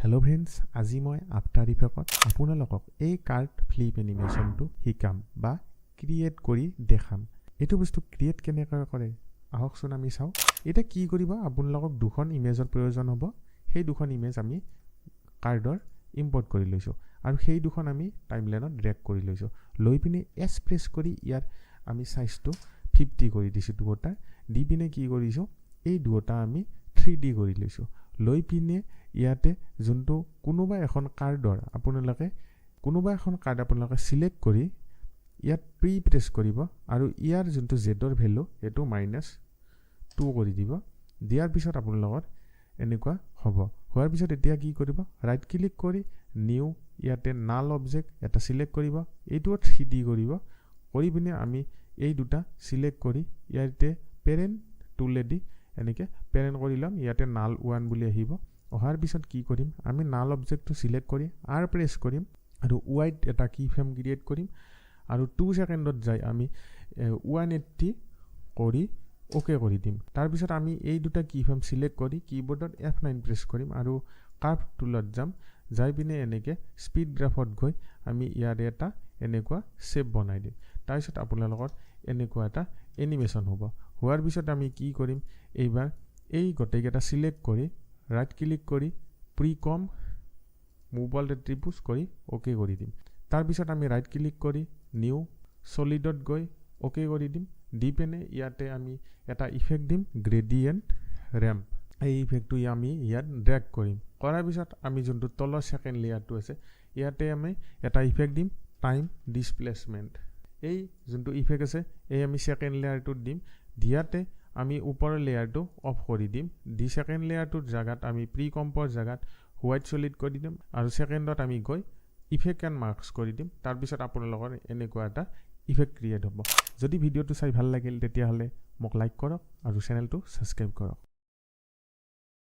Hello friends, আজি মই after ইফেক্টত আপোনালোকক এই কাৰ্ড ফ্লিপ এনিমেশনটো শিকাম বা ক্ৰিয়েট কৰি দেখাম। এইটো বস্তু ক্ৰিয়েট কেনেকৈ কৰে আহকচোন আমি চাও। এটা কি কৰিব আপোনালোকক দুখন ইমেজৰ প্ৰয়োজন হ'ব। সেই দুখন ইমেজ আমি কাৰ্ডৰ ইম্পৰ্ট কৰি লৈছো আৰু সেই দুখন আমি টাইমলাইনত ড্ৰেগ কৰি লৈছো। লৈ পিনে এছ প্ৰেছ কৰি ইয়াৰ আমি সাইজটো 50 কৰি দিছো দুটা। দি পিনে কি কৰিছো এই দুটা আমি 3D কৰি লৈছো। লৈ পিনে ইয়াতে যোনটো কোনোবা এখন কাৰ্ডৰ আপোনালোকে সিলেক্ট কৰি ইয়াত প্ৰি প্ৰেছ কৰিব আৰু ইয়াৰ যোনটো জেডৰ ভ্যালু এটো -2 কৰি দিব। দিয়াৰ পিছত আপোনালোকৰ এনেকুৱা হ'ব। হোৱাৰ পিছত এতিয়া কি কৰিব ৰাইট ক্লিক কৰি নিউ ইয়াতে নাল অবজেক্ট এটা সিলেক্ট কৰিব। এইটো 3D কৰিব। কৰি পিনে আমি এই দুটা সিলেক্ট কৰি ইয়াতে পেৰেন্ট টুলেদি এনেকে পেৰেন্ট কৰি লম। ইয়াতে নাল 1 বুলি আহিব। অহাৰ পিছত কি কৰিম আমি নাল অবজেক্টটো সিলেক্ট কৰি আৰ প্ৰেছ কৰিম আৰু ওয়াইড এটা কি ফ্ৰেম ক্ৰিয়েট কৰিম আৰু 2 সেকেন্ডত যাই আমি 180 কৰি ওকে কৰি দিম। তাৰ পিছত আমি এই দুটা কি ফ্ৰেম সিলেক্ট কৰি কিবোৰ্ডত F9 প্ৰেছ কৰিম আৰু কাৰ্ভ টুলত যাম। যাই পিনে এনেকে স্পিড গ্ৰাফত গৈ আমি ইয়াৰে এটা এনেকুৱা শেপ বনাই দিম। তাৰ পিছত আপোনালোকৰ এনেকুৱা এটা এনিমেশন হ'ব। হোৱাৰ পিছত আমি কি কৰিম এইবাৰ এই গটেকেটা সিলেক্ট কৰি ৰাইট ক্লিক কৰি প্ৰিকম মুভল এট্ৰিবিউটস কৰি ওকে কৰি দিম। তাৰ পিছত আমি ৰাইট ক্লিক কৰি নিউ সলিডত গৈ ওকে কৰি দিম। দি পিনে ইয়াতে আমি এটা ইফেক্ট দিম গ্ৰেডিয়েন্ট ৰেম্প। এই ইফেক্টটো আমি ইয়াত ড্ৰেগ কৰিম। কৰাৰ পিছত আমি যোনটো তলৰ সেকেন্ড লেয়াৰটো আছে ইয়াতে আমি এটা ইফেক্ট দিম টাইম ডিসপ্লেসমেন্ট। এই যোনটো ইফেক্ট আছে এই আমি সেকেন্ড লেয়াৰটোত দিম। দিয়াতে আমি ওপৰৰ লেয়াৰটো অফ কৰি দিম। দি সেকেন্ড লেয়াৰটোৰ জায়গাত আমি প্ৰিকম্পৰ জায়গাত হোৱাইট সলিড কৰি দিম আৰু সেকেন্ডত আমি গৈ ইফেক্ট এন্ড মাৰ্কস কৰি দিম। তাৰ পিছত আপোনালোকৰ এনেকুৱা এটা ইফেক্ট ক্ৰিয়েট হ'ব। যদি ভিডিওটো চাই ভাল লাগিল তেতিয়া হলে মোক লাইক কৰক আৰু চেনেলটো সাবস্ক্ৰাইব কৰক।